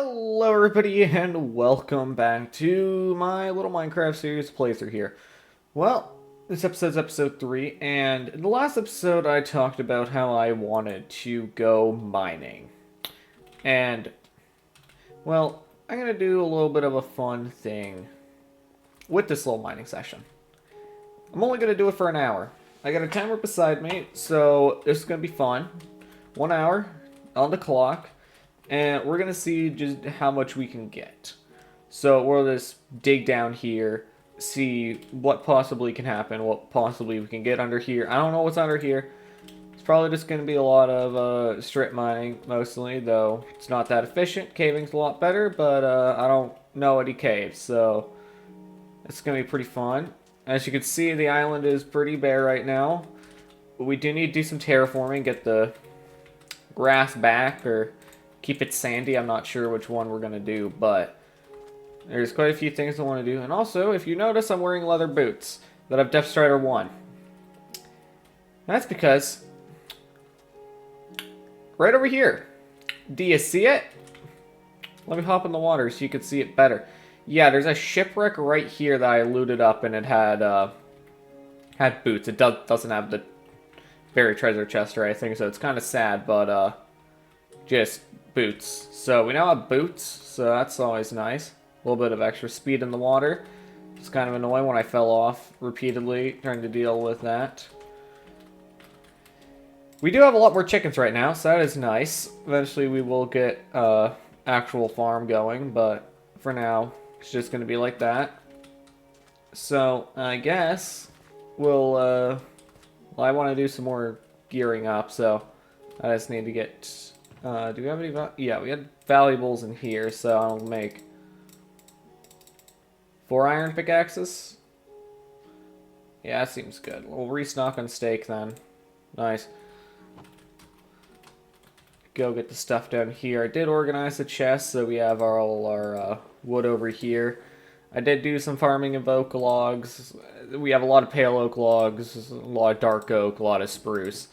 Hello everybody and welcome back to my little Minecraft series playthrough here. Well, this episode's episode 3, and in the last episode I talked about how I wanted to go mining. And, well, I'm going to do a little bit of a fun thing with this little mining session. I'm only going to do it for an hour. I got a timer beside me, so this is going to be fun. 1 hour on the clock. And we're going to see just how much we can get. So we'll just dig down here, see what possibly can happen, what possibly we can get under here. I don't know what's under here. It's probably just going to be a lot of strip mining, mostly, though it's not that efficient. Caving's a lot better, but I don't know any caves, so it's going to be pretty fun. As you can see, the island is pretty bare right now. We do need to do some terraforming, get the grass back, or keep it sandy. I'm not sure which one we're going to do, but there's quite a few things I want to do. And also, if you notice, I'm wearing leather boots that have Depth Strider 1. That's because right over here. Do you see it? Let me hop in the water so you can see it better. Yeah, there's a shipwreck right here that I looted up, and it had boots. It doesn't have the buried treasure chest or anything, so it's kind of sad, but just boots. So we now have boots, so that's always nice. A little bit of extra speed in the water. It's kind of annoying when I fell off repeatedly trying to deal with that. We do have a lot more chickens right now, so that is nice. Eventually we will get actual farm going, but for now it's just going to be like that. So I guess we'll I want to do some more gearing up, so I just need to get do we have any? Yeah, we had valuables in here, so I'll make 4 iron pickaxes. Yeah, that seems good. We'll restock on steak then. Nice. Go get the stuff down here. I did organize the chest, so we have all our wood over here. I did do some farming of oak logs. We have a lot of pale oak logs, a lot of dark oak, a lot of spruce.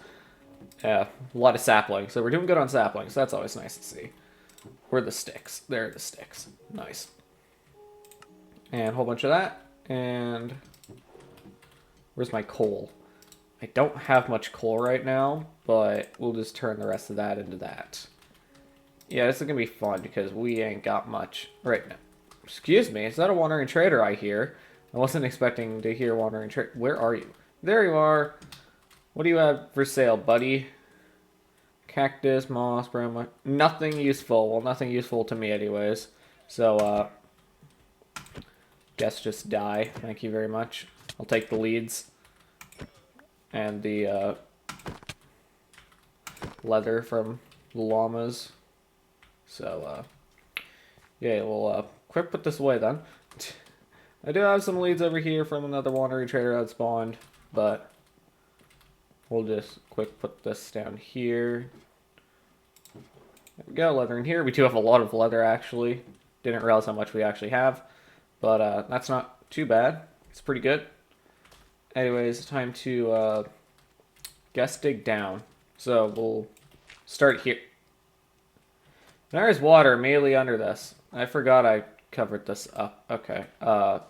Yeah, a lot of saplings. So we're doing good on saplings. That's always nice to see. Where are the sticks? There are the sticks. Nice. And a whole bunch of that. And where's my coal? I don't have much coal right now, but we'll just turn the rest of that into that. Yeah, this is going to be fun because we ain't got much right now. Excuse me, is that a wandering trader I hear? I wasn't expecting to hear wandering trader. Where are you? There you are. What do you have for sale, buddy? Cactus, moss, brown. Nothing useful. Well, nothing useful to me anyways. So, guess just die. Thank you very much. I'll take the leads. And the, leather from the llamas. So, yeah, we'll, quick put this away then. I do have some leads over here from another wandering trader that spawned, but we'll just quick put this down here. There we go, leather in here. We do have a lot of leather, actually. Didn't realize how much we actually have. But that's not too bad. It's pretty good. Anyways, time to, guess dig down. So we'll start here. There's water immediately under this. I forgot I covered this up. Okay.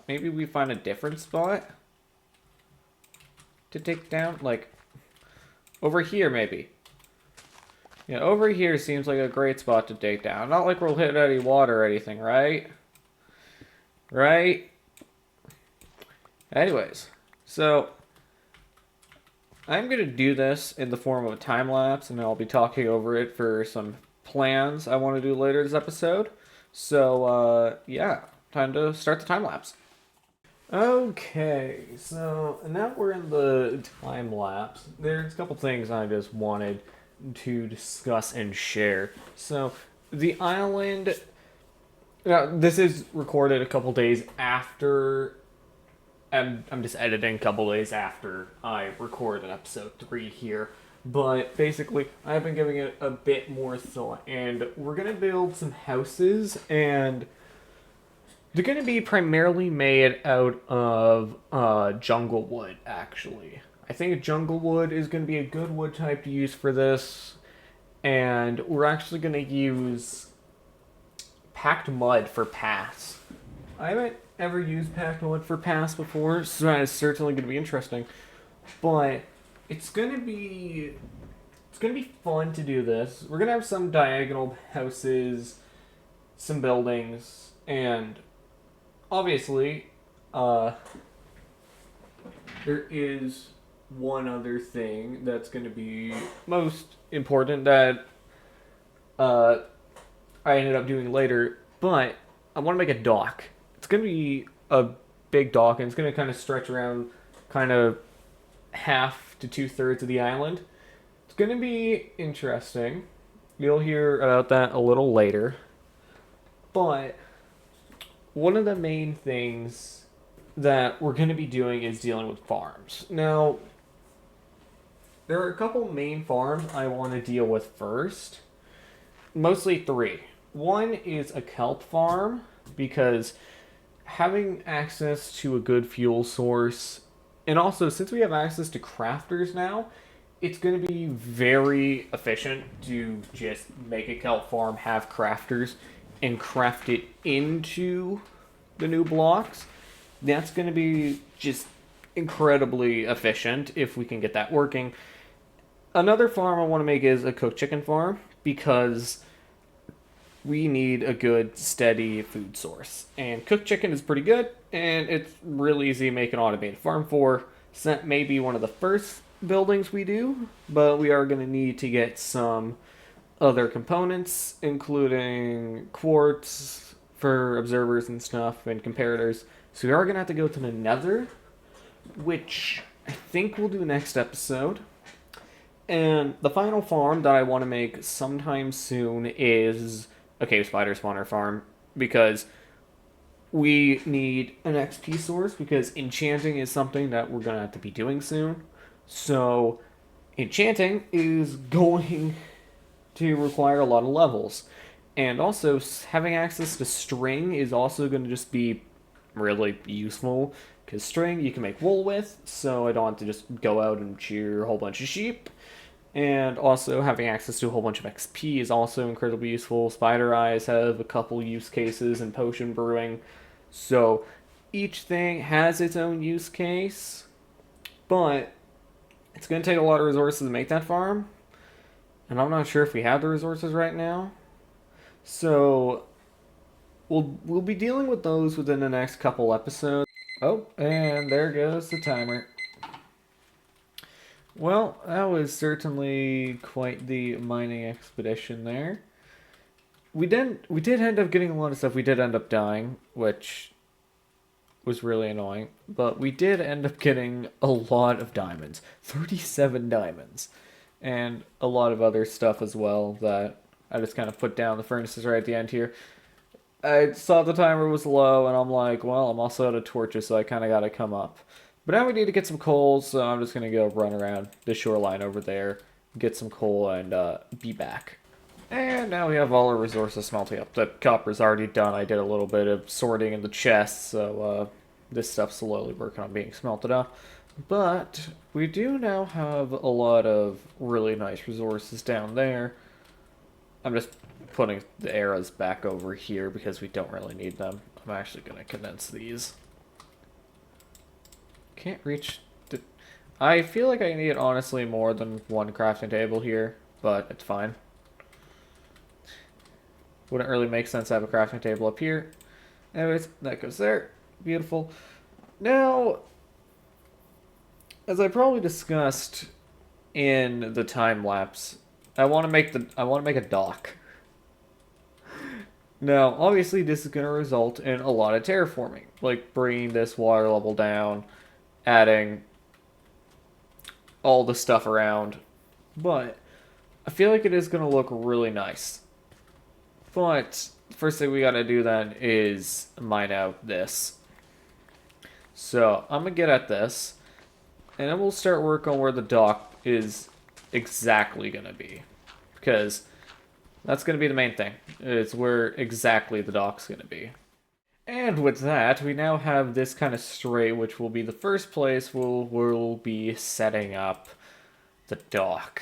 Maybe we find a different spot to dig down? Like, over here, maybe. Yeah, over here seems like a great spot to dig down. Not like we'll hit any water or anything, right? Right? Anyways, so I'm going to do this in the form of a time lapse, and I'll be talking over it for some plans I want to do later this episode. So, yeah, time to start the time lapse. Okay, so now we're in the time lapse. There's a couple things I just wanted to discuss and share. So, the island. Now, this is recorded a couple days after. I'm just editing a couple days after I recorded episode 3 here. But basically, I've been giving it a bit more thought. And we're going to build some houses, and they're going to be primarily made out of jungle wood, actually. I think jungle wood is going to be a good wood type to use for this. And we're actually going to use packed mud for paths. I haven't ever used packed mud for paths before, so that is certainly going to be interesting. But it's going to be fun to do this. We're going to have some diagonal houses, some buildings, and obviously, there is one other thing that's going to be most important that I ended up doing later, but I want to make a dock. It's going to be a big dock, and it's going to kind of stretch around kind of half to 2/3 of the island. It's going to be interesting. You'll hear about that a little later. But one of the main things that we're going to be doing is dealing with farms. Now, there are a couple main farms I want to deal with first. Mostly three. One is a kelp farm, because having access to a good fuel source, and also since we have access to crafters now, it's going to be very efficient to just make a kelp farm, have crafters, and craft it into the new blocks. That's going to be just incredibly efficient if we can get that working. Another farm I want to make is a cooked chicken farm, because we need a good, steady food source. And cooked chicken is pretty good, and it's really easy to make an automated farm for. So that may be one of the first buildings we do, but we are going to need to get some other components, including quartz for observers and stuff, and comparators. So we are going to have to go to the Nether, which I think we'll do next episode. And the final farm that I want to make sometime soon is a cave spider spawner farm, because we need an XP source, because enchanting is something that we're going to have to be doing soon. So enchanting is going to require a lot of levels. And also having access to string is also going to just be really useful, because string you can make wool with, so I don't have to just go out and shear a whole bunch of sheep. And also having access to a whole bunch of XP is also incredibly useful. Spider eyes have a couple use cases in potion brewing. So each thing has its own use case, but it's going to take a lot of resources to make that farm. And I'm not sure if we have the resources right now. So we'll be dealing with those within the next couple episodes. Oh, and there goes the timer. Well, that was certainly quite the mining expedition there. We did end up getting a lot of stuff. We did end up dying, which was really annoying. But we did end up getting a lot of diamonds. 37 diamonds. And a lot of other stuff as well that I just kind of put down. The furnaces right at the end here. I saw the timer was low, and I'm like, well, I'm also out of torches, so I kind of got to come up. But now we need to get some coal, so I'm just going to go run around the shoreline over there, get some coal, and be back. And now we have all our resources smelting up. The copper's already done. I did a little bit of sorting in the chests, so this stuff's slowly working on being smelted up. But we do now have a lot of really nice resources down there. I'm just putting the arrows back over here because we don't really need them. I'm actually going to condense these. Can't reach the... I feel like I need honestly more than one crafting table here, but it's fine. Wouldn't really make sense to have a crafting table up here. Anyways, that goes there. Beautiful. Now, as I probably discussed in the time lapse, I want to make a dock. Now, obviously, this is going to result in a lot of terraforming, like bringing this water level down, adding all the stuff around, but I feel like it is going to look really nice. But the first thing we got to do then is mine out this. So I'm going to get at this, and then we'll start work on where the dock is exactly going to be, because that's going to be the main thing. It's where exactly the dock's going to be. And with that, we now have this kind of strait, which will be the first place we'll be setting up the dock.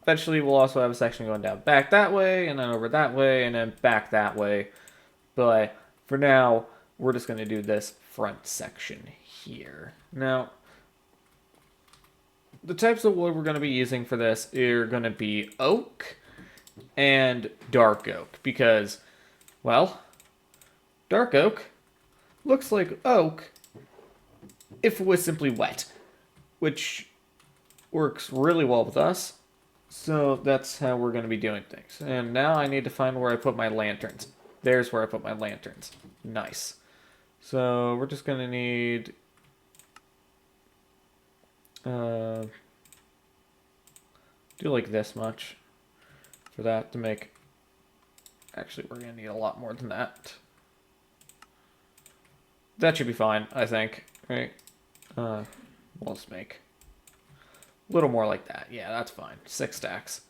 eventually we'll also have a section going down back that way, and then over that way, and then back that way. But for now, we're just going to do this front section here. Now, the types of wood we're going to be using for this are going to be oak and dark oak. Because, well, dark oak looks like oak if it was simply wet, which works really well with us. So that's how we're going to be doing things. And now I need to find where I put my lanterns. There's where I put my lanterns. Nice. So we're just going to need do like this much for that to make. Actually, we're going to need a lot more than that. That should be fine, I think. Right? Let's make a little more like that. Yeah, that's fine. 6 stacks.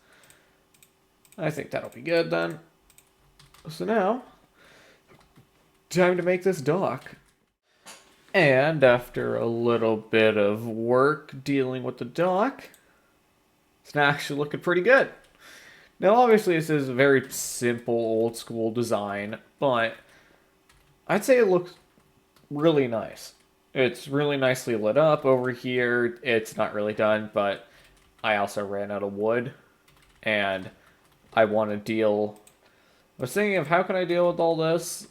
I think that'll be good then. So now, time to make this dock. And after a little bit of work dealing with the dock, it's actually looking pretty good. Now, obviously, this is a very simple, old-school design, but I'd say it looks really nice. It's really nicely lit up over here. It's not really done, but I also ran out of wood, and I want to deal. I was thinking of how can I deal with all this.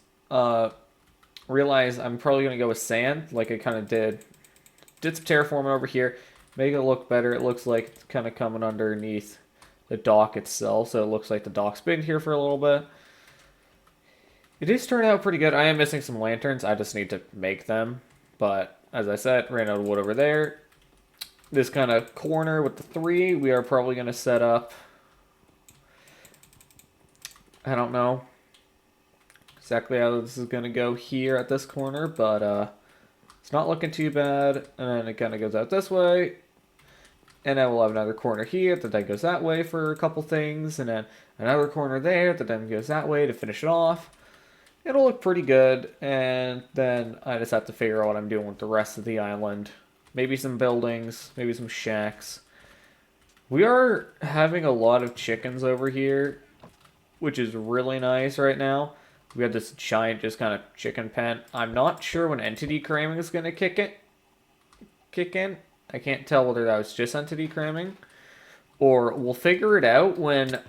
Realize I'm probably going to go with sand, like I kind of did. Did some terraforming over here, make it look better. It looks like it's kind of coming underneath the dock itself, so it looks like the dock's been here for a little bit. It is turning out pretty good. I am missing some lanterns. I just need to make them. But, as I said, ran out of wood over there. This kind of corner with the 3, we are probably going to set up. I don't know exactly how this is going to go here at this corner, but it's not looking too bad. And then it kind of goes out this way. And then we'll have another corner here that then goes that way for a couple things. And then another corner there that then goes that way to finish it off. It'll look pretty good, and then I just have to figure out what I'm doing with the rest of the island. Maybe some buildings, maybe some shacks. We are having a lot of chickens over here, which is really nice right now. We have this giant just kind of chicken pen. I'm not sure when entity cramming is going to kick in. I can't tell whether that was just entity cramming, or we'll figure it out when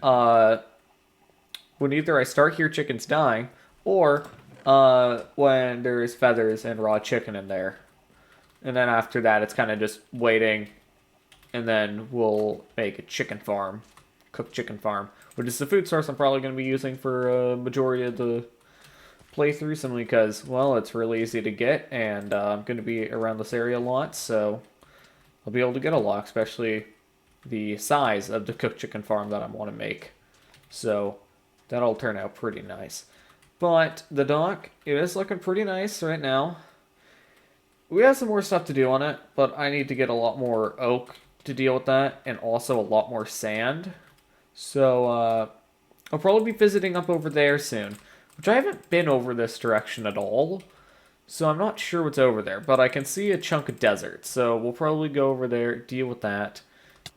either I start hear chickens dying, or when there's feathers and raw chicken in there. And then after that, it's kind of just waiting. And then we'll make a chicken farm. Cooked chicken farm. Which is the food source I'm probably going to be using for a majority of the playthrough. Simply because, well, it's really easy to get. And I'm going to be around this area a lot. So I'll be able to get a lot. Especially the size of the cooked chicken farm that I want to make. So that'll turn out pretty nice. But the dock, it is looking pretty nice right now. We have some more stuff to do on it, but I need to get a lot more oak to deal with that, and also a lot more sand. So, I'll probably be visiting up over there soon, which I haven't been over this direction at all, so I'm not sure what's over there, but I can see a chunk of desert, so we'll probably go over there, deal with that.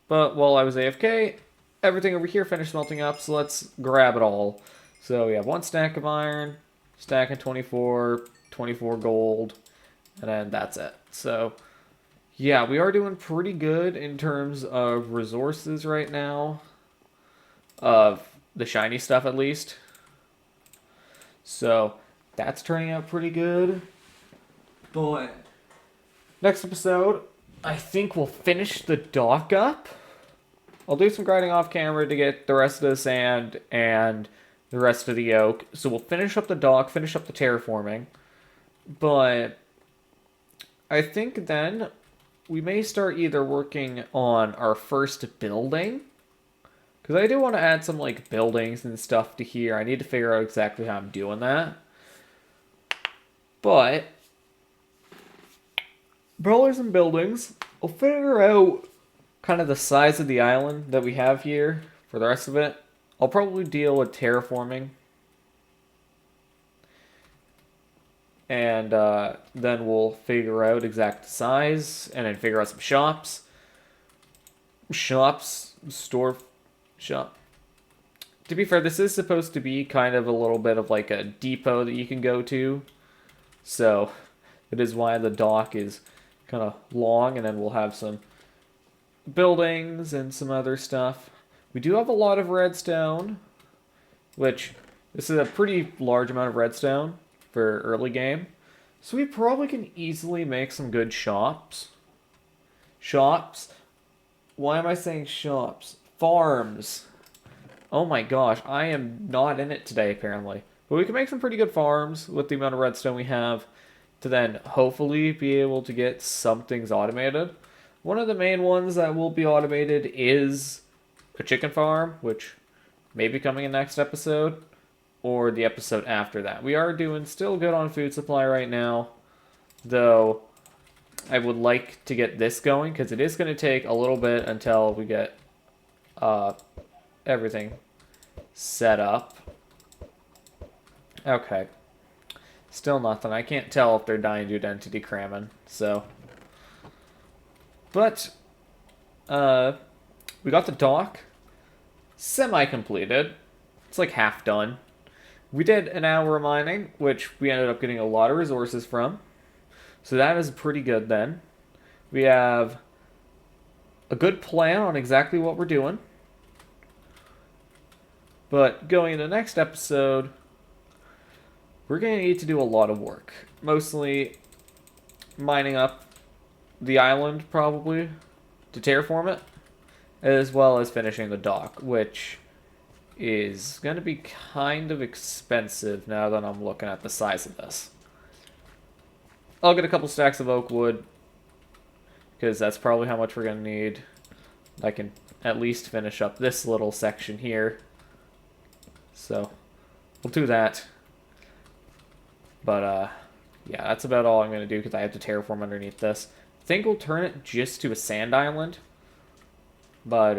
But while I was AFK, everything over here finished melting up, so let's grab it all. So we have 1 stack of iron, stack of 24, 24 gold, and then that's it. So, yeah, we are doing pretty good in terms of resources right now. Of the shiny stuff, at least. So, that's turning out pretty good. But, next episode, I think we'll finish the dock up. I'll do some grinding off camera to get the rest of the sand and the rest of the oak. So we'll finish up the dock, finish up the terraforming. But I think then we may start either working on our first building. Because I do want to add some like buildings and stuff to here. I need to figure out exactly how I'm doing that. But probably some buildings. I'll figure out kind of the size of the island that we have here for the rest of it. I'll probably deal with terraforming. And then we'll figure out exact size. And then figure out some shops. Shops, store shop. To be fair, this is supposed to be kind of a little bit of like a depot that you can go to. So, it is why the dock is kind of long, and then we'll have some buildings and some other stuff. We do have a lot of redstone, which this is a pretty large amount of redstone for early game. So we probably can easily make some good shops. Shops? Why am I saying shops? Farms. Oh my gosh, I am not in it today apparently. But we can make some pretty good farms with the amount of redstone we have to then hopefully be able to get some things automated. One of the main ones that will be automated is a chicken farm, which may be coming in next episode or the episode after that. We are doing still good on food supply right now, though I would like to get this going because it is going to take a little bit until we get everything set up. Okay. Still nothing. I can't tell if they're dying due to entity cramming, so. But, we got the dock semi-completed. It's like half done. We did an hour of mining, which we ended up getting a lot of resources from. So that is pretty good then. We have a good plan on exactly what we're doing. But going into the next episode, we're going to need to do a lot of work. Mostly mining up the island, probably, to terraform it. As well as finishing the dock, which is going to be kind of expensive now that I'm looking at the size of this. I'll get a couple stacks of oak wood, because that's probably how much we're going to need. I can at least finish up this little section here. So, we'll do that. But, yeah, that's about all I'm going to do, because I have to terraform underneath this. I think we'll turn it just to a sand island. But,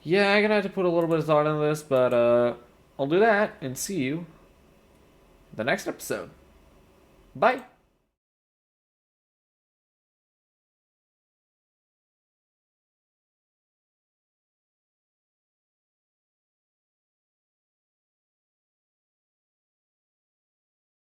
yeah, I'm gonna have to put a little bit of thought into this, but, I'll do that, and see you in the next episode. Bye!